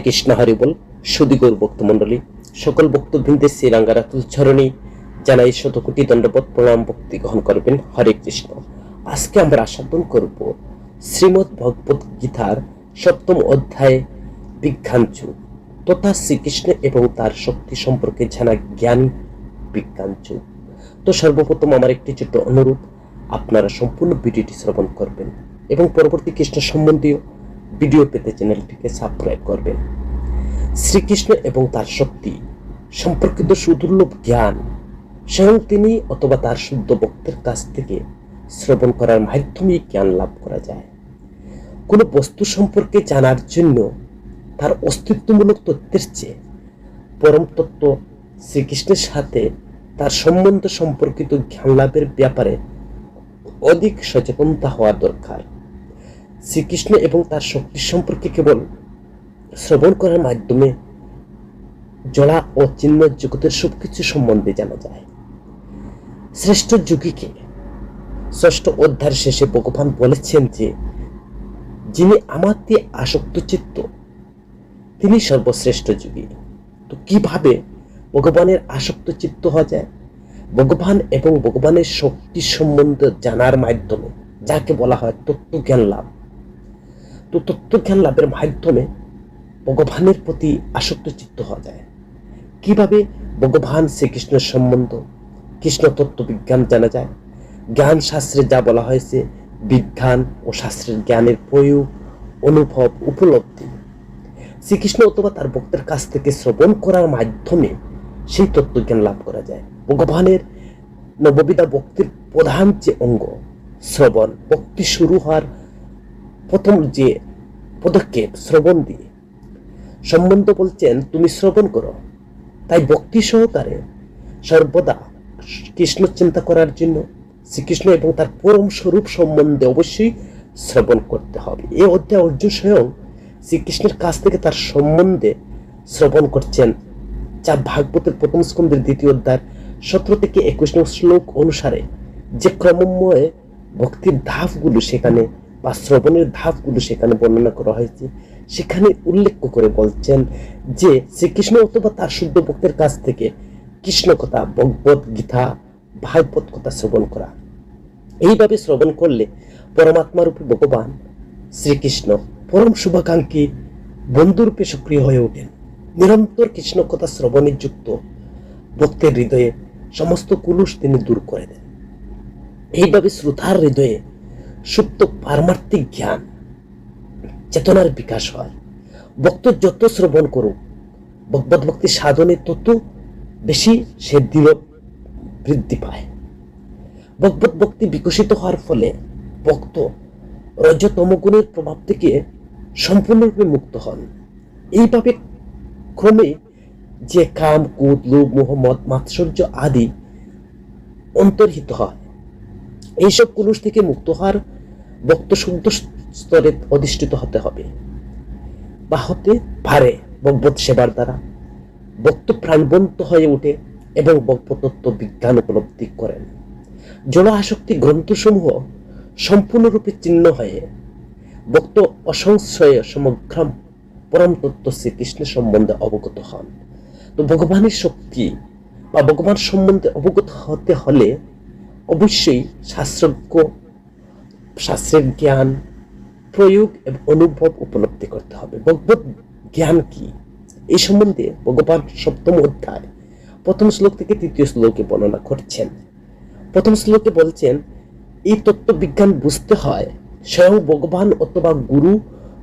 কৃষ্ণ হরি বল। সুদীগৌর ভক্তমণ্ডলী, সকল ভক্তবৃন্দের শ্রীরাঙ্গারাতুল চরণে জানাই শতকোটি দণ্ডবত প্রণাম, ভক্তি গ্রহণ করবেন। হরে কৃষ্ণ। আজকে আমরা আস্বাদন করব শ্রীমদ্ ভগবত গীতার 7ম অধ্যায়ে বিজ্ঞান যুগ তথা শ্রীকৃষ্ণ এবং তার শক্তি সম্পর্কে জানা জ্ঞান বিজ্ঞান যুগ। তো সর্বপ্রথম আমার একটি ছোট্ট অনুরোধ, আপনারা সম্পূর্ণ ভিডিওটি শ্রবণ করবেন এবং পরবর্তী কৃষ্ণ সম্বন্ধীয় ভিডিও পেতে চ্যানেলটিকে সাবস্ক্রাইব করবেন। শ্রীকৃষ্ণ এবং তার শক্তি সম্পর্কিত সুদুর্লভ জ্ঞান স্বয়ং তিনি অথবা তার শুদ্ধ ভক্তের কাছ থেকে শ্রবণ করার মাধ্যমে জ্ঞান লাভ করা যায়। কোনো বস্তু সম্পর্কে জানার জন্য তার অস্তিত্বমূলক তথ্যের চেয়ে পরম তত্ত্ব শ্রীকৃষ্ণের সাথে তার সম্বন্ধ সম্পর্কিত জ্ঞান লাভের ব্যাপারে অধিক সচেতনতা হওয়া দরকার। শ্রীকৃষ্ণ এবং তার শক্তি সম্পর্কে কেবল শ্রবণ করার মাধ্যমে জড়া ও চিহ্ন জগতের সবকিছু সম্বন্ধে জানা যায়। শ্রেষ্ঠ যোগীকে 6ষ্ঠ অধ্যায়ের শেষে ভগবান বলেছেন যে যিনি আমাতে আসক্ত চিত্ত তিনি সর্বশ্রেষ্ঠ যোগী। তো কিভাবে ভগবানের আসক্ত চিত্ত হওয়া যায়? ভগবান এবং ভগবানের শক্তি সম্বন্ধে জানার মাধ্যমে, যাকে বলা হয় তত্ত্বজ্ঞান লাভ। তো তত্ত্বজ্ঞান লাভের মাধ্যমে ভগবানের প্রতি আসক্ত চিত্ত হওয়া যায়। কিভাবে ভগবান শ্রীকৃষ্ণের সম্বন্ধ কৃষ্ণ তত্ত্ব বিজ্ঞান জানা যায়? জ্ঞান শাস্ত্রে যা বলা হয়েছে বিজ্ঞান ও শাস্ত্রের জ্ঞানের প্রয়োগ, অনুভব, উপলব্ধি শ্রীকৃষ্ণ অথবা তার ভক্তের কাছ থেকে শ্রবণ করার মাধ্যমে সেই তত্ত্বজ্ঞান লাভ করা যায়। ভগবানের নববিধা ভক্তির প্রধান যে অঙ্গ শ্রবণ, ভক্তি শুরু হওয়ার প্রথম যে পদক্ষেপ শ্রবণ দিয়ে সম্বন্ধ বলছেন তুমি শ্রবণ করো। তাই ভক্তি সহকারে সর্বদা কৃষ্ণ চিন্তা করার জন্য শ্রীকৃষ্ণ এবং তার পরম স্বরূপ সম্বন্ধে অবশ্যই শ্রবণ করতে হবে। এই অধ্যায় অর্জুন স্বয়ং শ্রীকৃষ্ণের কাছ থেকে তার সম্বন্ধে শ্রবণ করছেন, যা ভাগবতের 1ম স্কন্ধের 2য় অধ্যায় 17 থেকে 21 নং শ্লোক অনুসারে যে ক্রমময় ভক্তির ধাপগুলো সেখানে বা শ্রবণের ধাপগুলো সেখানে বর্ণনা করা হয়েছে, সেখানে উল্লেখ করে বলছেন যে শ্রীকৃষ্ণ অথবা তার শুদ্ধ ভক্তের কাছ থেকে কৃষ্ণ কথা, ভগবত গীতা, ভাগবত কথা শ্রবণ করা। এইভাবে শ্রবণ করলে পরমাত্মা রূপে ভগবান শ্রীকৃষ্ণ পরম শুভাকাঙ্ক্ষী বন্ধুরূপে সক্রিয় হয়ে ওঠেন। নিরন্তর কৃষ্ণ কথা শ্রবণে যুক্ত ভক্তের হৃদয়ে সমস্ত কুলুষ তিনি দূর করে দেন। এইভাবে শ্রোতার হৃদয়ে সুপ্ত পারমার্থিক জ্ঞান চেতনার বিকাশ হয়। ভক্ত যত শ্রবণ করুক ভগবত ভক্তি সাধনে তত বেশি সে দৃঢ় বৃদ্ধি পায়। ভগবত ভক্তি বিকশিত হওয়ার ফলে ভক্ত রজতম গুণের প্রভাব থেকে সম্পূর্ণরূপে মুক্ত হন। এইভাবে ক্রমে যে কাম, ক্রোধ, লোভ, মোহ, মদ, মাৎসর্য আদি অন্তর্হিত হয়, এইসব কুলুষ থেকে মুক্ত হওয়ার ভক্ত শুদ্ধ স্তরে অধিষ্ঠিত হতে হবে বা হতে পারে। ভগবত সেবার দ্বারা ভক্ত প্রাণবন্ত হয়ে ওঠে এবং ভগবত তত্ত্ব বিজ্ঞান উপলব্ধি করেন। জড় আসক্তি গ্রন্থসমূহ সম্পূর্ণরূপে চিহ্ন হয়ে ভক্ত অসংশয়ে সমগ্র পরম তত্ত্ব শ্রীকৃষ্ণের সম্বন্ধে অবগত হন। তো ভগবানের শক্তি বা ভগবান সম্বন্ধে অবগত হতে হলে অবশ্যই শাস্ত্রের জ্ঞান, প্রয়োগ এবং অনুভব উপলব্ধি করতে হবে। ভগবত জ্ঞান কি এই সম্বন্ধে ভগবান 7ম অধ্যায় 1ম শ্লোক থেকে 3য় শ্লোকে বর্ণনা করছেন। 1ম শ্লোকে বলছেন এই তত্ত্ব বিজ্ঞান বুঝতে হয় স্বয়ং ভগবান অথবা গুরু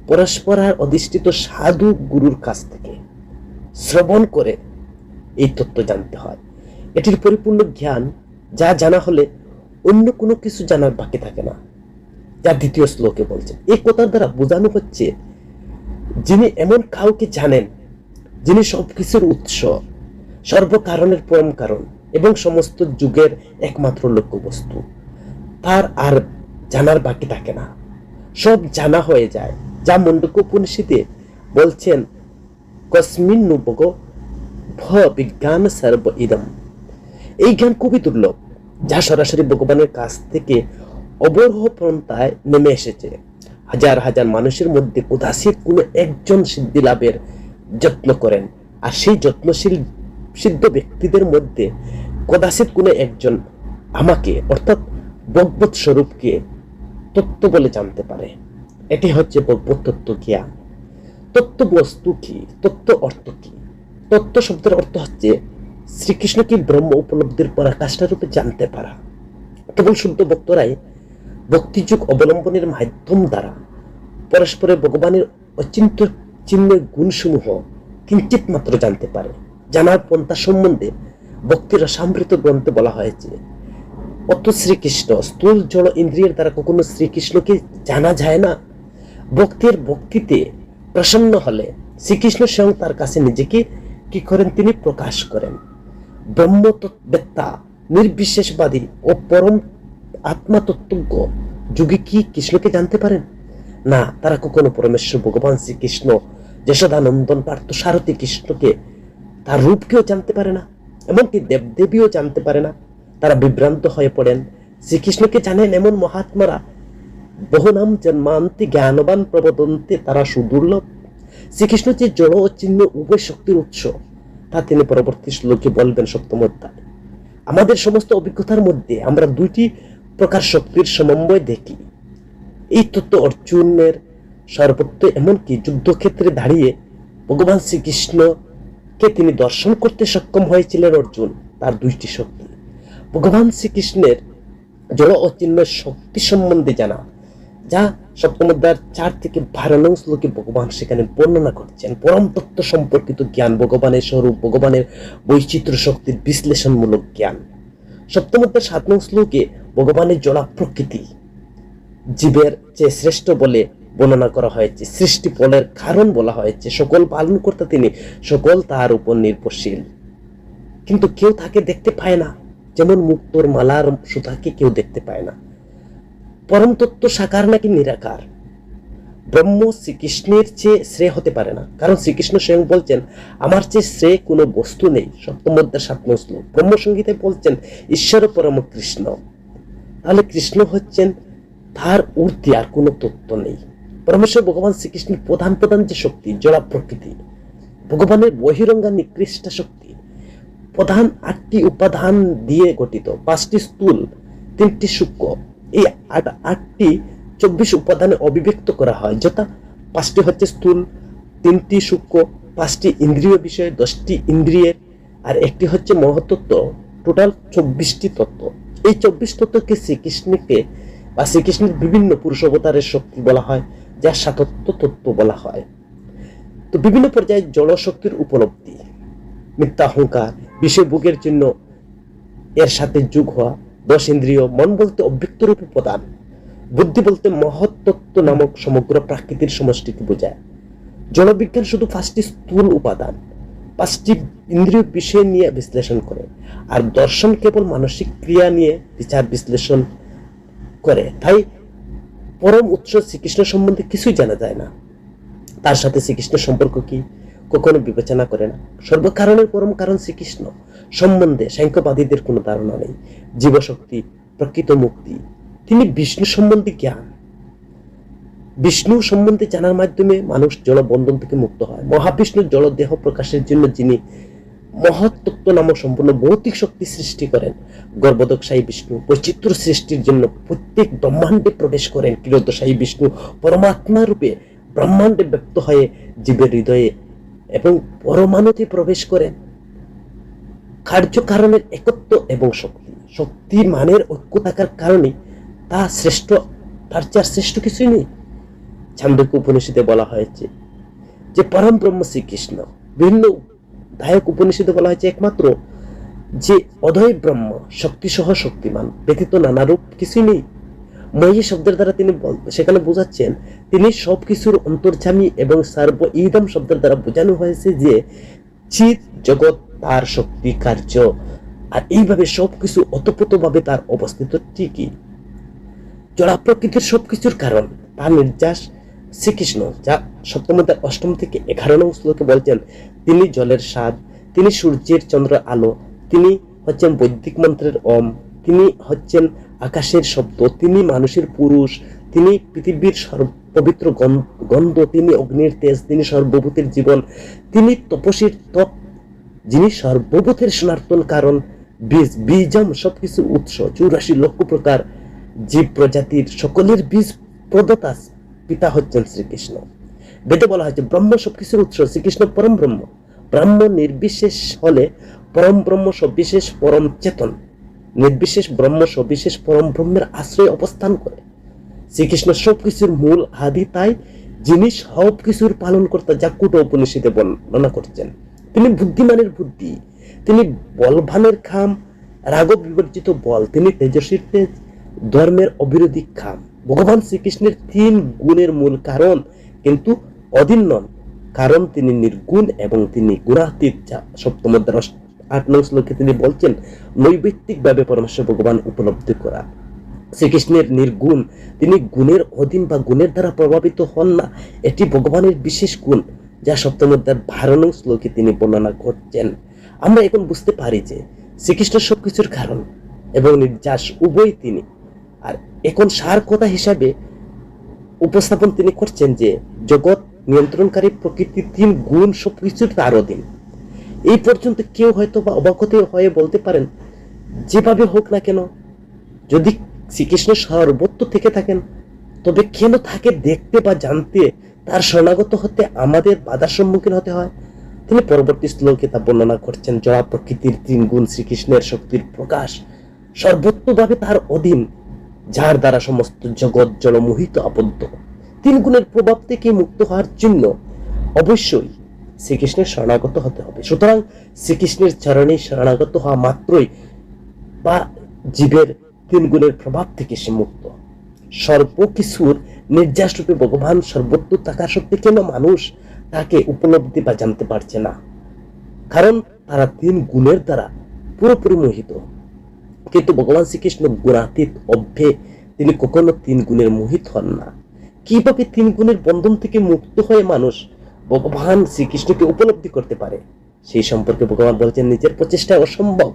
পরস্পরার অধিষ্ঠিত সাধু গুরুর কাছ থেকে শ্রবণ করে এই তত্ত্ব জানতে হয়। এটির পরিপূর্ণ জ্ঞান যা জানা হলে অন্য কোনো কিছু জানার বাকি থাকে না, যা 2য় শ্লোকে বলছেন। এই কথার দ্বারা বোঝানো হচ্ছে যিনি এমন কাউকে জানেন যিনি সবকিছুর উৎস, সর্বকারণের পরম কারণ এবং সমস্ত যুগের একমাত্র লক্ষ্যবস্তু, তার আর জানার বাকি থাকে না, সব জানা হয়ে যায়। যা মুন্ডক উপনিষদে বলছেন কস্মিন্নু ভগ ভ বিজ্ঞান সর্ব ইদম। এই জ্ঞান খুবই দুর্লভ, যা সরাসরি ভগবানের কাছ থেকে অবরোহ পন্থায় নেমে এসেছে। হাজার হাজার মানুষের মধ্যে উদাসীন কোনো একজন সিদ্ধি লাভের যত্ন করেন। আর সেই যত্নশীল সিদ্ধ ব্যক্তিদের মধ্যে কদাচিৎ কোনো একজন আমাকে অর্থাৎ ভগবৎ স্বরূপকে তত্ত্ব বলে জানতে পারে। এটি হচ্ছে ভগবৎ তত্ত্ব জ্ঞান। তত্ত্ব বস্তু কি, তত্ত্ব অর্থ কি? তত্ত্ব শব্দের অর্থ হচ্ছে শ্রীকৃষ্ণকে ব্রহ্ম উপলব্ধির পরাকাষ্ঠা রূপে জানতে পারা। কেবল শুদ্ধ ভক্তরাই ভক্তিযুগ অবলম্বনের মাধ্যম দ্বারা পরস্পরের ভগবানের অচিন্ত চিহ্নের গুণসমূহ কিঞ্চিত মাত্র জানতে পারে। জানার পন্থা সম্বন্ধে ভক্তির রসামৃত গ্রন্থে বলা হয়েছে, অত শ্রীকৃষ্ণ স্থূল জড় ইন্দ্রিয়ের দ্বারা কখনো শ্রীকৃষ্ণকে জানা যায় না। ভক্তিতে প্রসন্ন হলে শ্রীকৃষ্ণ স্বয়ং তার কাছে নিজেকে কি করেন, তিনি প্রকাশ করেন। ব্রহ্মতত্ত্ববেত্তা, নির্বিশেষবাদী ও পরম আত্মাতত্ত্বজ্ঞ যুগে কি কৃষ্ণকে জানতে পারেন না? তারা কখনো পরমেশ্বর ভগবান শ্রীকৃষ্ণ, যশোদানন্দন পার্থ সারথী কৃষ্ণকে, তার রূপকেও জানতে পারে না, এমনকি দেবদেবীও জানতে পারে না। তারা বিভ্রান্ত হয়ে পড়েন। শ্রীকৃষ্ণকে জানেন এমন মহাত্মারা বহু নাম জন্মান্তি জ্ঞানবান প্রবদন্তে, তারা সুদুর্লভ। শ্রীকৃষ্ণ যে জড় ও চিহ্ন উভয় শক্তির উৎস, তা তিনি পরবর্তী শ্লোকে বলবেন সপ্তম অধ্যায়। আমাদের সমস্ত অভিজ্ঞতার মধ্যে আমরা দুইটি প্রকার শক্তির সমন্বয় দেখি। এই তত্ত্ব অর্জুনের সর্বত্র, এমনকি যুদ্ধক্ষেত্রে দাঁড়িয়ে ভগবান শ্রীকৃষ্ণকে তিনি দর্শন করতে সক্ষম হয়েছিলেন। অর্জুন তার দুইটি শক্তি, ভগবান শ্রীকৃষ্ণের জড় ও চিহ্ন শক্তি সম্বন্ধে জানা, যা সপ্তম অধ্যায়ের 4 থেকে 12 নং শ্লোকে ভগবান সেখানে বর্ণনা করছেন। পরম তত্ত্ব সম্পর্কিত জ্ঞান, ভগবানের স্বরূপ, ভগবানের বৈচিত্র্য শক্তির বিশ্লেষণমূলক জ্ঞান। সপ্তম অধ্যায়ের 7 নং শ্লোকে ভগবানের জড়া প্রকৃতি জীবের চেয়ে শ্রেষ্ঠ বলে বর্ণনা করা হয়েছে। সৃষ্টি ফলের কারণ বলা হয়েছে। সকল পালন কর্তা তিনি, সকল তার উপর নির্ভরশীল, কিন্তু কেউ তাকে দেখতে পায় না। যেমন মুক্তোর মালার সুতাকে কেউ দেখতে পায় না। পরম তত্ত্ব সাকার নাকি নিরাকার? ব্রহ্ম শ্রীকৃষ্ণের চেয়ে শ্রেয় হতে পারে না, কারণ শ্রীকৃষ্ণ স্বয়ং বলছেন, আমার চেয়ে শ্রেয় কোনো বস্তু নেই। সপ্তম অধ্যায় 7 নং শ্লোক। ব্রহ্মসংগীতে বলছেন ঈশ্বর পরম কৃষ্ণ। তাহলে কৃষ্ণ হচ্ছেন, তার ঊর্ধ্বে আর কোনো তত্ত্ব নেই। পরমেশ্বর ভগবান শ্রীকৃষ্ণের প্রধান যে শক্তি, জড়া প্রকৃতি, ভগবানের বহিরঙ্গা নিকৃষ্ট শক্তি, প্রধান 8টি উপাদান দিয়ে গঠিত, 5টি স্থূল, 3টি সূক্ষ্ম। এই 8টি 24 উপাদানে অভিব্যক্ত করা হয়, যথা 5টি হচ্ছে স্থূল, 3টি সূক্ষ্ম, 5টি ইন্দ্রিয় বিষয়, 10টি ইন্দ্রিয়ের, আর একটি হচ্ছে মহতত্ত্ব। টোটাল 24টি তত্ত্ব। এই 24 তত্ত্বকে শ্রীকৃষ্ণকে বা শ্রীকৃষ্ণের বিভিন্ন পুরুষ অবতারের শক্তি বলা হয়, যা সাতত্ব তত্ত্ব বলা হয়। তো বিভিন্ন পর্যায়ে জড় শক্তির উপলব্ধি, মিথ্যা অহংকার, বিষয় ভোগের জন্য এর সাথে যোগ হওয়া 10 ইন্দ্রিয়, মন বলতে অব্যক্ত রূপ উপাদান, বুদ্ধি বলতে মহত্তত্ত্ব নামক সমগ্র প্রাকৃতির সমষ্টিকে বোঝায়। জড়বিজ্ঞান শুধু 5টি স্থূল উপাদান, 5টি ইন্দ্রিয় বিষয় নিয়ে বিশ্লেষণ করে, আর দর্শন কেবল মানসিক ক্রিয়া নিয়ে বিচার বিশ্লেষণ করে। তাই পরম উৎস শ্রীকৃষ্ণ সম্বন্ধে কিছুই জানা যায় না। তার সাথে শ্রীকৃষ্ণের সম্পর্ক কি কখনো বিবেচনা করে না। সর্বকারণের পরম কারণ শ্রীকৃষ্ণ সম্বন্ধে সাংখ্যবাদীদের কোনো ধারণা নেই। জীবশক্তি, প্রকৃত মুক্তি, তিনি বিষ্ণু সম্বন্ধে জ্ঞান। বিষ্ণু সম্বন্ধে জানার মাধ্যমে মানুষ জড় বন্ধন থেকে মুক্ত হয়। মহাবিষ্ণুর জড় দেহ প্রকাশের জন্য যিনি মহত্তত্ত্ব নামক সম্পূর্ণ ভৌতিক শক্তি সৃষ্টি করেন, গর্ভদোষায়ী বিষ্ণু বৈচিত্র্য সৃষ্টির জন্য প্রত্যেক ব্রহ্মাণ্ডে প্রবেশ করেন। ক্ষীরোদশায়ী বিষ্ণু পরমাত্মা রূপে ব্রহ্মাণ্ডে ব্যক্ত হয়ে জীবের হৃদয়ে এবং পরমাণুতে প্রবেশ করেন। কার্য কারণের একত্ব এবং শক্তি মানের ঐক্য থাকার কারণে তা শ্রেষ্ঠ, তার চেয়ে শ্রেষ্ঠ কিছুই নেই। ছান্দোক্য উপনিষদে বলা হয়েছে যে পরম ব্রহ্ম শ্রীকৃষ্ণ। বিভিন্ন দায়ক উপনিষদে বলা হয়েছে একমাত্র যে অদয় ব্রহ্ম, শক্তিসহ শক্তিমান, ব্যতীত নানারূপ কিছুই নেই। ময়ী শব্দের দ্বারা তিনি সেখানে বোঝাচ্ছেন তিনি সবকিছুর অন্তর্যামী, এবং সর্ব ইদম শব্দের দ্বারা বোঝানো হয়েছে যে চিৎ জগৎ তার শক্তি কার্য, আর এইভাবে সবকিছু অতপ্রতভাবে তার অবস্থিত ঠিকই। জড়া প্রকৃতির সবকিছুর কারণ, তার নির্যাস শ্রীকৃষ্ণ, যা সপ্তম অধ্যায় 8 থেকে 11 নং শ্লোকে বলছেন, তিনি জলের স্বাদ, তিনি সূর্যের চন্দ্র আলো, তিনি হচ্ছেন বৈদিক মন্ত্রের ওম, তিনি হচ্ছেন আকাশের শব্দ, তিনি মানুষের পুরুষ, তিনি পৃথিবীর পবিত্র গন্ধ, তিনি অগ্নির তেজ, তিনি সর্বভূতের জীবন, তিনি তপস্বীর তপ, যিনি সর্বভূতের সনাতন কারণ, বীজম সবকিছুর উৎস, 84 লক্ষ প্রকার জীব প্রজাতির সকলের বীজ প্রদাতা পিতা হচ্ছেন শ্রীকৃষ্ণ। বেদে বলা হয়েছে ব্রহ্ম সবকিছুর উৎস, শ্রীকৃষ্ণ পরম ব্রহ্ম। ব্রহ্ম নির্বিশেষ হলে পরম ব্রহ্ম সবিশেষ পরম চেতন, নির্বিশেষ ব্রহ্ম সবিশেষ পরম ব্রহ্মের আশ্রয় অবস্থান করে। শ্রীকৃষ্ণ সবকিছুর মূল আদি, তাই যিনি সবকিছুর পালন কর্তা, যা কুট উপনিষদে বর্ণনা করছেন। তিনি বুদ্ধিমানের বুদ্ধি, তিনি বলবানের খাম, রাগ বিবর্জিত বল, তিনি তেজস্বীর তেজ, ধর্মের অবিরোধী খাম। ভগবান শ্রীকৃষ্ণের 3 গুণের মূল কারণ, কিন্তু অধীন নন, কারণ তিনি নির্গুণ এবং তিনি গুণাতীত। যা সপ্তম অধ্যায় 8 নং শ্লোকে তিনি বলছেন নৈবেত্তিক ভাবে পরমেশ্বর ভগবান উপলব্ধি করা। শ্রীকৃষ্ণের নির্গুণ, তিনি গুণের অধীন বা গুণের দ্বারা প্রভাবিত হন না, এটি ভগবানের বিশেষ গুণ, যা সপ্তম অধ্যায় 12 নং শ্লোকে তিনি বর্ণনা করছেন। আমরা এখন বুঝতে পারি যে শ্রীকৃষ্ণ সবকিছুর কারণ এবং নির্যাস উভয় তিনি। আর এখন সার কথা হিসাবে উপস্থাপন তিনি করছেন যে জগৎ নিয়ন্ত্রণকারী প্রকৃতির 3 গুণ সবকিছুর তার অধীন। এই পর্যন্ত কেউ হয়তো বা অবাক হয়ে বলতে পারেন, যেভাবে হোক না কেন, যদি শ্রীকৃষ্ণ সর্বত্র থেকে থাকেন, তবে কেন তাকে দেখতে বা জানতে, তার শরণাগত হতে আমাদের বাধার সম্মুখীন হতে হয়? তিনি পরবর্তী শ্লোকে তা বর্ণনা করছেন। জড়া প্রকৃতির 3 গুণ শ্রীকৃষ্ণের শক্তির প্রকাশ, সর্বত্রভাবে তার অধীন, যার দ্বারা সমস্ত জগৎ জলমোহিত আবদ্ধ। 3 গুণের প্রভাব থেকে মুক্ত হওয়ার জন্য অবশ্যই শ্রীকৃষ্ণের শরণাগত হতে হবে। সুতরাং শ্রীকৃষ্ণের চরণে শরণাগত হওয়া মাত্রই বা জীবের 3 গুণের প্রভাব থেকে সে মুক্ত। সর্বকিছুর নির্যাস রূপে ভগবান সর্বত্র থাকা সত্ত্বে কেন মানুষ তাকে উপলব্ধি বা জানতে পারছে না? কারণ তারা 3 গুণের দ্বারা পুরোপুরি মোহিত। কিন্তু ভগবান শ্রীকৃষ্ণ গুণাতীত, অভ্যে, তিনি কখনো 3 গুণের মোহিত হন না। কিভাবে 3 গুণের বন্ধন থেকে মুক্ত হয়ে মানুষ ভগবান শ্রীকৃষ্ণকে উপলব্ধি করতে পারে, সেই সম্পর্কে ভগবান বলছেন নিজের প্রচেষ্টায় অসম্ভব।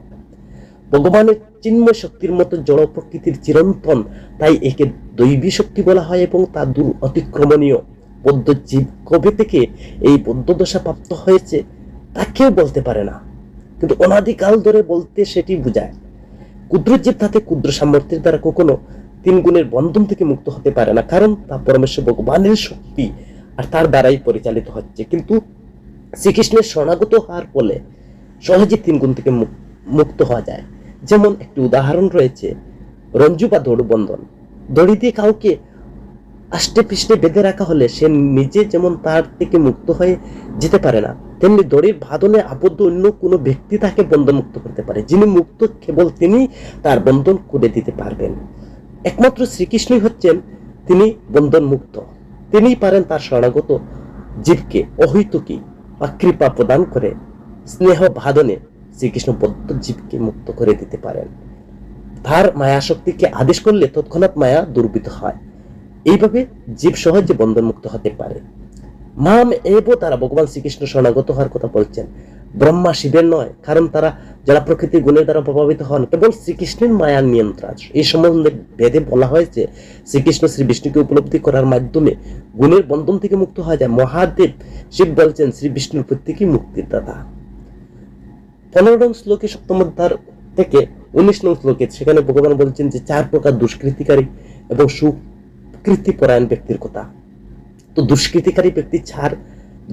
ভগবানের চিন্ময় শক্তির মতো জড় প্রকৃতির চিরন্তন, তাই একে দৈবী শক্তি বলা হয় এবং তা দূর অতিক্রমণীয়। বদ্ধ জীব কবে থেকে এই বদ্ধ দশা প্রাপ্ত হয়েছে তা কেউ বলতে পারে না, কিন্তু অনাদিকাল ধরে বলতে সেটি বোঝায়। ক্ষুদ্র জীব তাতে ক্ষুদ্র সামর্থ্যের দ্বারা কখনো 3 গুণের বন্ধন থেকে মুক্ত হতে পারে না, কারণ তা পরমেশ্বর ভগবানের শক্তি আর তার দ্বারাই পরিচালিত হচ্ছে। কিন্তু শ্রীকৃষ্ণের শরণাগত হওয়ার ফলে সহজে 3 গুণ থেকে মুক্ত হওয়া যায়। যেমন একটি উদাহরণ রয়েছে, রঞ্জু বা দড়ু বন্ধন। দড়ি দিয়ে কাউকে আষ্টে পৃষ্ঠে বেঁধে রাখা হলে সে নিজে যেমন তার থেকে মুক্ত হয়ে যেতে পারে না, তেমনি দড়ির বাঁধনে আবদ্ধ অন্য কোনো ব্যক্তি তাকে বন্ধন মুক্ত করতে পারে। যিনি মুক্ত, কেবল তিনি তার বন্ধন করে দিতে পারবেন। একমাত্র শ্রীকৃষ্ণই হচ্ছেন তিনি বন্ধন মুক্ত। তিনিই পারেন তার শরণাগত জীবকে অহৈতুকী বা কৃপা প্রদান করে স্নেহ বাঁধনে শ্রীকৃষ্ণ বদ্ধ জীবকে মুক্ত করে দিতে পারেন। তার মায়া শক্তিকে আদেশ করলে তৎক্ষণাৎ মায়া দুর্বৃত হয়। এইভাবে জীব সহজে বন্ধন মুক্ত হতে পারে। মাম এব, তারা ভগবান শ্রীকৃষ্ণ শরণাগত হওয়ার কথা বলছেন। ব্রহ্মা শিবের নয়, কারণ তারা যারা প্রকৃতির গুণের দ্বারা প্রভাবিত হন, কেবল শ্রীকৃষ্ণের মায়ার নিয়ন্ত্রণ। এই সম্বন্ধে বেদে বলা হয়েছে শ্রীকৃষ্ণ শ্রী বিষ্ণুকে উপলব্ধি করার মাধ্যমে গুণের বন্ধন থেকে মুক্ত হওয়া যায়। মহাদেব শিব বলছেন শ্রী বিষ্ণুর প্রত্যেকই মুক্তির দাতা। 15 নং শ্লোকে 7ম অধ্যায় থেকে 19 নং শ্লোকে সেখানে ভগবান বলছেন যে 4 প্রকার দুষ্কৃতিকারী এবং সুকৃতিপরায়ণ ব্যক্তির কথা। তো দুষ্কৃতিকারী ব্যক্তি 4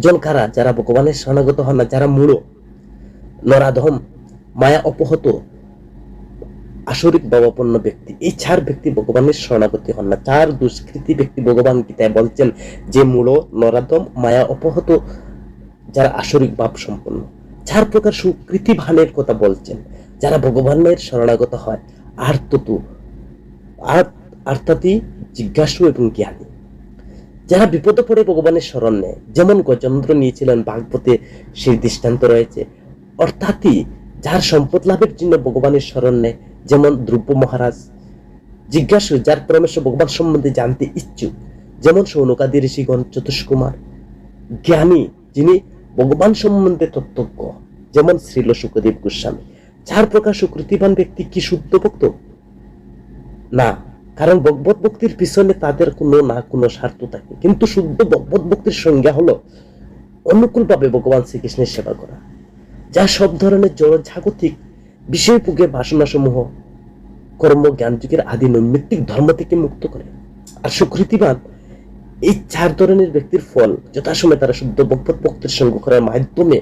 জন কারা? যারা ভগবানের শরণাগত হন না, যারা মূঢ়, নরাধম, মায়া অপহত, আসরিক ভাবাপন্ন ব্যক্তি। এই 4 ব্যক্তি ভগবানের শরণাগতি হন না। 4 দুষ্কৃতি ব্যক্তি ভগবান গীতায় বলছেন যে মূঢ়, নরাধম, মায়া অপহত, যারা আসরিক ভাব সম্পন্ন। 4 প্রকার সুকৃতিভানের কথা বলছেন, যারা ভগবানের শরণাগত হয়, আর্তাতি, জিজ্ঞাসু এবং জ্ঞানী। যারা বিপদে পড়ে ভগবানের শরণ নেয়, যেমন গজেন্দ্র নিয়েছিলেন ভাগবতে সেই দৃষ্টান্ত রয়েছে। অর্থাৎই যার সম্পদ লাভের জন্য ভগবানের শরণ নেয়, যেমন ধ্রুব মহারাজ। জিজ্ঞাসু, যার পরমেশ্বর ভগবান সম্বন্ধে জানতে ইচ্ছুক, যেমন সৌনকাদি ঋষিগণ, চতুষ্কুমার। জ্ঞানী, যিনি ভগবান সম্বন্ধে তত্ত্বজ্ঞ, যেমন শ্রীল শুকদেব গোস্বামী। 4 প্রকার সুকৃতিবান ব্যক্তি কি শুদ্ধ ভক্ত? না, কারণ ভগবত ভক্তির পিছনে তাদের কোনো না কোনো স্বার্থ থাকে, কিন্তু শুদ্ধ ভগবত ভক্তির সংজ্ঞা হলো অনুকূলভাবে ভগবান শ্রীকৃষ্ণের সেবা করা, যা সব ধরনের জড় জাগতিক বিষয় ভোগের বাসনাসমূহ কর্ম জ্ঞান যুগের আদি নৈমিত্তিক ধর্ম থেকে মুক্ত করে। আর সুকৃতিবান এই চার ধরনের ব্যক্তির ফল যথাসময়ে তারা শুদ্ধ ভগবত ভক্তির সঙ্গ করার মাধ্যমে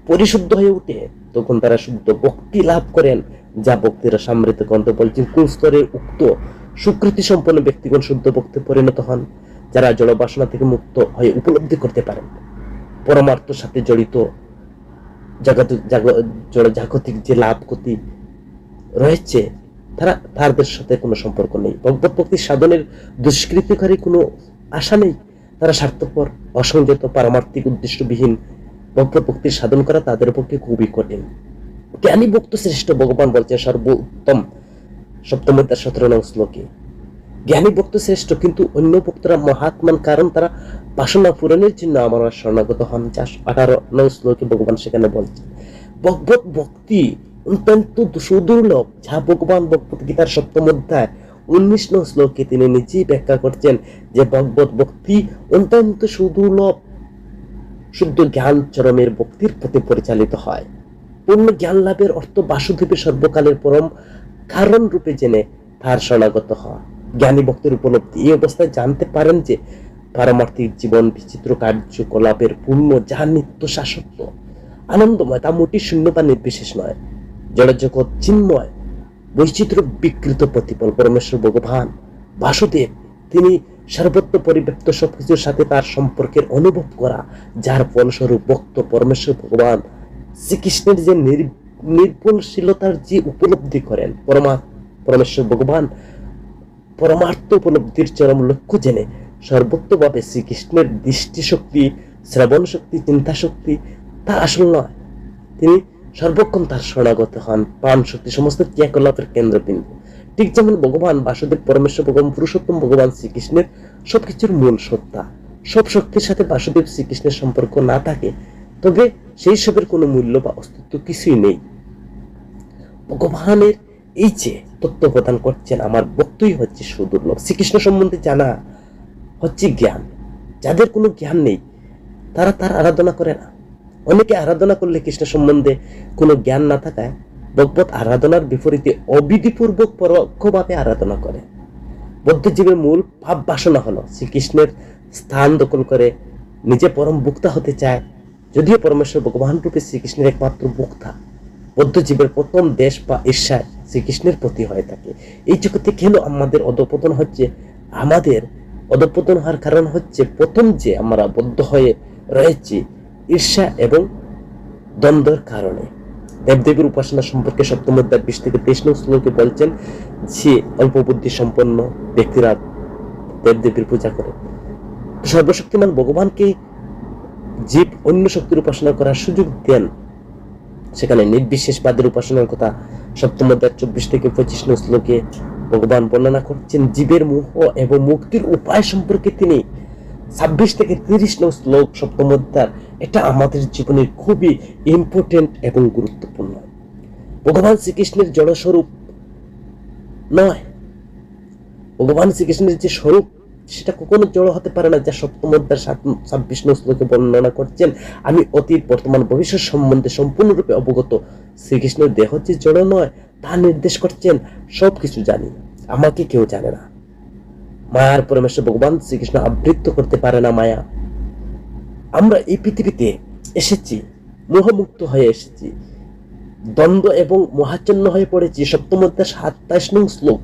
পরিশুদ্ধ হয়ে উঠে, তখন তারা শুদ্ধ ভক্তি লাভ করেন, যা ভক্তির সমৃদ্ধ গ্রন্থ বলছেন কোন স্তরের উক্ত সুকৃতি সম্পন্ন ব্যক্তিগণ শুদ্ধ ভক্তে পরিণত হন, যারা জড় বাসনা থেকে মুক্ত হয়ে উপলব্ধি করতে পারেন পরমার্থের সাথে জড়িত জাগতিক যে লাভ ক্ষতি রয়েছে তাদের সাথে কোনো সম্পর্ক নেই। ভগবত ভক্তি সাধনের দুষ্কৃতিকারী কোনো আশা নেই। তারা স্বার্থপর, অসংযত, পারমার্থিক উদ্দেশ্যবিহীন ভগবত ভক্তির সাধন করা তাদের পক্ষে খুবই কঠিন। জ্ঞানী ভক্ত শ্রেষ্ঠ ভগবান বলছেন সর্বোত্তম সপ্তম অধ্যায় 17 নং শ্লোকে। জ্ঞানী ভক্ত শ্রেষ্ঠ, কিন্তু অন্য ভক্তরা মহাত্মান, কারণ তারা বাসনা পূরণের জন্য আমার শরণাগত হন, যা 18 নং শ্লোকে ভগবান সেখানে বলছেন। ভগবত ভক্তি অত্যন্ত সুদুর্লভ, যা ভগবান ভগবত গীতার 7ম অধ্যায় 19 নং শ্লোকে তিনি নিজেই ব্যাখ্যা করছেন যে ভগবত ভক্তি অত্যন্ত সুদুর্লভ, শুদ্ধ জ্ঞান চরমের ভক্তির প্রতি পরিচালিত হয়। পূর্ণ জ্ঞান লাভের অর্থ বাসুদেবের সর্বকালের পরম কারণ রূপে জেনে তার শরণাগত হওয়া। জ্ঞানী ভক্তের উপলব্ধি এই অবস্থায় জানতে পারেন যে পারমার্থিক জীবন বিচিত্র কার্যকলাপের পূর্ণ, যা নিত্য শাশ্বত আনন্দময়, তা মোটি শূন্য বা নির্বিশেষ নয়। জড়জগৎ চিন্ময় বৈচিত্র্য বিকৃত প্রতিফল পরমেশ্বর ভগবান বাসুদেব, তিনি সর্বত্র পরিব্যাপ্ত সবকিছুর সাথে তার সম্পর্কের অনুভব করা, যার ফলস্বরূপ ভক্ত পরমেশ্বর ভগবান শ্রীকৃষ্ণের যে নির্ভুলশীলতার যে উপলব্ধি করেন। পরমেশ্বর ভগবান পরমার্থ উপলব্ধির চরম লক্ষ্য জেনে সর্বত্রভাবে শ্রীকৃষ্ণের দৃষ্টিশক্তি, শ্রবণ শক্তি, চিন্তা শক্তি তা আসল নয়। তিনি সর্বক্ষণ তার শরণাগত হন, প্রাণ শক্তি সমস্ত ক্রিয়াকলাপের কেন্দ্রবিন্দু। ঠিক যেমন ভগবান বাসুদেব পরমেশ্বর ভগবান পুরুষোত্তম ভগবান শ্রীকৃষ্ণের সবকিছুর মূল সত্তা। সব শক্তির সাথে বাসুদেব শ্রীকৃষ্ণের সম্পর্ক না থাকে তবে সেই সবের কোনো মূল্য বা অস্তিত্ব কিছুই নেই। ভগবানের এই যে তত্ত্ব প্রদান করছেন আমার ভক্তই হচ্ছে সুদুর্লভ। শ্রীকৃষ্ণ সম্বন্ধে জানা হচ্ছে জ্ঞান। যাদের কোনো জ্ঞান নেই তারা তার আরাধনা করে না। অনেকে আরাধনা করলে কৃষ্ণ সম্বন্ধে কোনো জ্ঞান না থাকায় ভগবত আরাধনার বিপরীতে অবিধিপূর্বক পরোক্ষভাবে আরাধনা করে। বদ্ধজীবের মূল ভাব বাসনা হলো শ্রীকৃষ্ণের স্থান দখল করে নিজে পরম ভোক্তা হতে চায়। যদিও পরমেশ্বর ভগবান রূপে শ্রীকৃষ্ণের একমাত্র ভোক্তা, বদ্ধজীবের প্রথম দেশ বা ঈর্ষায় শ্রীকৃষ্ণের প্রতি হয়ে থাকে। এই জগতে কেন আমাদের অধঃপতন হচ্ছে? আমাদের অধঃপতন হওয়ার কারণ হচ্ছে প্রথম যে আমরা বদ্ধ হয়ে রয়েছি ঈর্ষা এবং দ্বন্দ্বের কারণে। দেবদেবীর উপাসনা সম্পর্কে 7ম অধ্যায় 20 থেকে 23 নং শ্লোকে বলছেন যে অল্প বুদ্ধি সম্পন্ন ব্যক্তিরা দেবদেবীর পূজা করে। সর্বশক্তিমান ভগবানকে জীব অন্য শক্তির উপাসনা করার সুযোগ দেন। সেখানে নির্বিশেষবাদের উপাসনার কথা 7ম অধ্যায় 24 থেকে 25 নং শ্লোকে ভগবান বর্ণনা করছেন। জীবের মোহ এবং মুক্তির উপায় সম্পর্কে তিনি 26 থেকে 30 নং শ্লোক 7ম অধ্যায়, এটা আমাদের জীবনের খুবই ইম্পর্টেন্ট এবং গুরুত্বপূর্ণ। ভগবান শ্রীকৃষ্ণের জড়স্বরূপ নয়, ভগবান শ্রীকৃষ্ণের যে স্বরূপ সেটা কখনো জড় হতে পারে না, যা 7ম অধ্যায় 26 নং শ্লোকে বর্ণনা করছেন। আমি অতীত বর্তমান ভবিষ্যৎ সম্বন্ধে সম্পূর্ণরূপে অবগত। শ্রীকৃষ্ণের দেহ যে জড় নয় তা নির্দেশ করছেন। সবকিছু জানি, আমাকে কেউ জানে না। মায়ার পরমেশ্বর ভগবান শ্রীকৃষ্ণ আবৃত্ত করতে পারে না মায়া। আমরা এই পৃথিবীতে এসেছি, মোহমুক্ত হয়ে এসেছি, দ্বন্দ্ব এবং মহাচন্ন হয়ে পড়েছি। 7ম অধ্যায় 27 নং শ্লোক,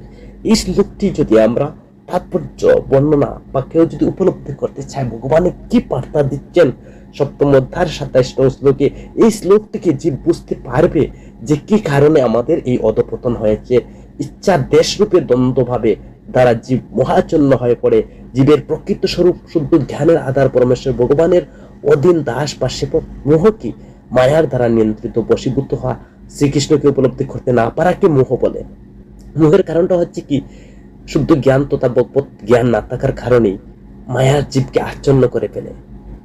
এই শ্লোকটি যদি আমরা তাৎপর্য বর্ণনা বা কেউ যদি উপলব্ধি করতে চায় ভগবানের কি বার্তা দিচ্ছেন 7ম অধ্যায় 27 নং শ্লোকে, এই শ্লোক থেকে জীব বুঝতে পারবে যে কি কারণে আমাদের এই অধঃপতন হয়েছে। ইচ্ছা দেশরূপে দ্বন্দ্বভাবে দ্বারা জীব মহাচন্ন হয়ে পড়ে। জীবের প্রকৃত স্বরূপ শুদ্ধ জ্ঞানের আধার পরমেশ্বর ভগবানের অধীন দাস বা সেবক। মোহ কি? মায়ার দ্বারা নিয়ন্ত্রিত বশীভূত হওয়া। শ্রীকৃষ্ণকে উপলব্ধি করতে না পারাকে মোহ বলে। মোহের কারণটা হচ্ছে কি? শুদ্ধ জ্ঞান তথা ভগবত জ্ঞান না থাকার কারণেই মায়ার জীবকে আচ্ছন্ন করে ফেলে।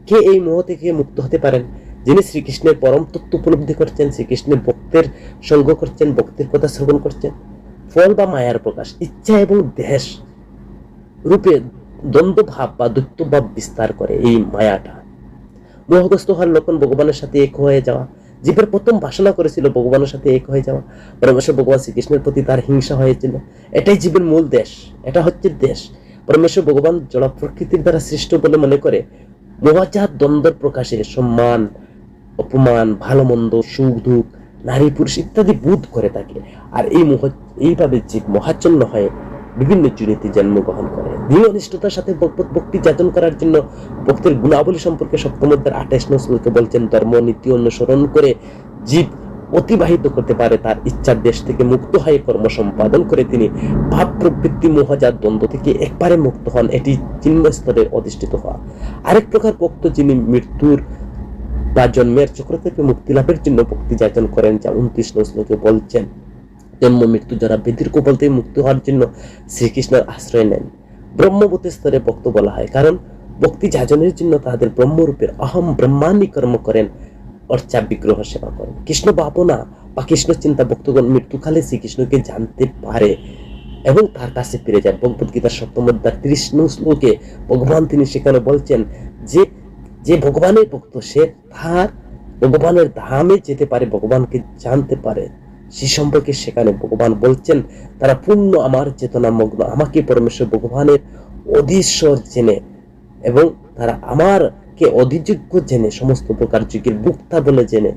কে এই মোহ থেকে মুক্ত হতে পারেন? যিনি শ্রীকৃষ্ণের পরম তত্ত্ব উপলব্ধি করছেন, শ্রীকৃষ্ণের ভক্তের সঙ্গ করছেন, ভক্তির কথা শ্রবণ করছেন। ফল বা মায়ার প্রকাশ, ইচ্ছা এবং দেশ রূপে দ্বন্দ্ব ভাব বা দ্বৈত ভাব বিস্তার করে এই মায়াটা। মোহগ্রস্ত হওয়ার লক্ষণ ভগবানের সাথে এক হয়ে যাওয়া। জীবের প্রথম বাসনা করেছিল ভগবানের সাথে এক হয়ে যাওয়া, পরমেশ্বর ভগবান শ্রীকৃষ্ণের প্রতি তার হিংসা হয়েছিল। এটাই জীবের মূল দেশ, এটা হচ্ছে দেশ। পরমেশ্বর ভগবান জড় প্রকৃতির দ্বারা সৃষ্ট বলে মনে করে মোহজাত দ্বন্দ্বের প্রকাশে সম্মান অপমান, ভালো মন্দ, সুখ দুঃখ, নারী পুরুষ ইত্যাদি বোধ করে থাকে। আর এইভাবে জীব মহাচ্ছন্ন হয়ে বিভিন্ন যোনিতে জন্মগ্রহণ করে। দৃঢ় নিষ্ঠতার সাথে ভক্তি যাচন করার জন্য ভক্তের গুণাবলী সম্পর্কে সপ্তম অধ্যায়ের 28 নং শ্লোকে বলছেন, ধর্ম নীতি অনুসরণ করে জীব অতিবাহিত করতে পারে তার ইচ্ছার দেশ থেকে মুক্ত হয়ে কর্ম সম্পাদন করে তিনি ভাব প্রবৃত্তি মোহজাত দ্বন্দ্ব থেকে একবারে মুক্ত হন। এটি চিন্ময় স্তরে অধিষ্ঠিত হওয়া। আরেক প্রকার ভক্ত যিনি মৃত্যুর বা জন্মের চক্র থেকে মুক্তি লাভের জন্য ভক্তি যাচন করেন, যা 29 নং শ্লোকে বলছেন। জন্ম মৃত্যু যারা বেদির কবল থেকে মুক্তি হওয়ার জন্য শ্রীকৃষ্ণের আশ্রয় নেন, ব্রহ্মবতী স্তরে ভক্ত বলা হয়, কারণ ভক্তি যাচনের জন্য তাদের ব্রহ্মরূপের অহম ব্রহ্মান্ডী কর্ম করেন, অর্চা বিগ্রহ সেবা করেন। কৃষ্ণ ভাবনা বা কৃষ্ণ চিন্তা ভক্তগণ মৃত্যুকালে শ্রীকৃষ্ণকে জানতে পারে এবং তার কাছে ফিরে যায়। ভগবদ গীতার 7ম অধ্যায় 30 নং শ্লোকে ভগবান তিনি সেখানে বলছেন যে যে ভগবানের ভক্ত সে তার ভগবানের ধামে যেতে পারে, ভগবানকে জানতে পারে। সে সম্পর্কে সেখানে ভগবান বলছেন তারা পূর্ণ আমার চেতনা মগ্ন, আমাকে পরমেশ্বর ভগবানের অধীশ্বর জেনে এবং তারা আমারকে অধিযোগ্য জেনে, সমস্ত প্রকার যুগের মুক্তা বলে জেনে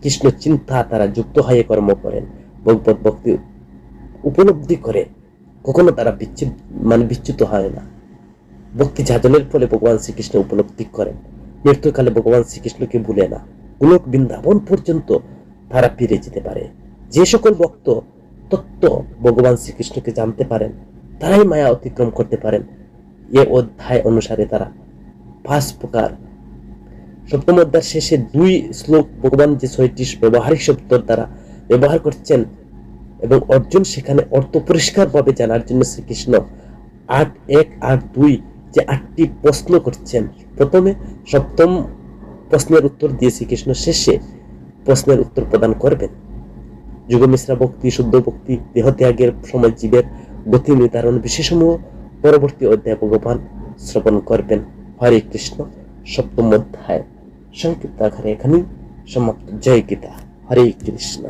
কৃষ্ণ চিন্তা তারা যুক্ত হয়ে কর্ম করেন, ভগবত ভক্তি উপলব্ধি করে কখনো তারা বিচ্যুত হয় না। ভক্তি যাজনের ফলে ভগবান শ্রীকৃষ্ণ উপলব্ধি করেন, মৃত্যুকালে ভগবান শ্রীকৃষ্ণকে ভুলে না, গোলক বৃন্দাবন পর্যন্ত তারা ফিরে যেতে পারে। যে সকল ভক্ত তত্ত্ব ভগবান শ্রীকৃষ্ণকে জানতে পারেন তারাই মায়া অতিক্রম করতে পারেন। এ অধ্যায় অনুসারে তারা 5 প্রকার। 7ম অধ্যায়ের শেষে 2 শ্লোক ভগবান যে 6টি ব্যবহারিক শব্দ দ্বারা ব্যবহার করছেন এবং অর্জুন সেখানে অর্থ পরিষ্কার ভাবে জানার জন্য শ্রীকৃষ্ণ 8:1 8:2 যে 8টি প্রশ্ন করছেন। প্রথমে 7ম প্রশ্নের উত্তর দিয়ে শ্রীকৃষ্ণ শেষে প্রশ্নের উত্তর প্রদান করবেন। যুগমিশ্রা ভক্তি, শুদ্ধ ভক্তি, দেহত্যাগের সময় জীবের গতি নির্ধারণ বিশেষসমূহ পরবর্তী অধ্যায় ভগবান শ্রবণ করবেন। হরে কৃষ্ণ। 7ম অধ্যায় সংক্ষিপ্ত আকারে এখানেই সমাপ্ত। জয় গীতা। হরে কৃষ্ণ।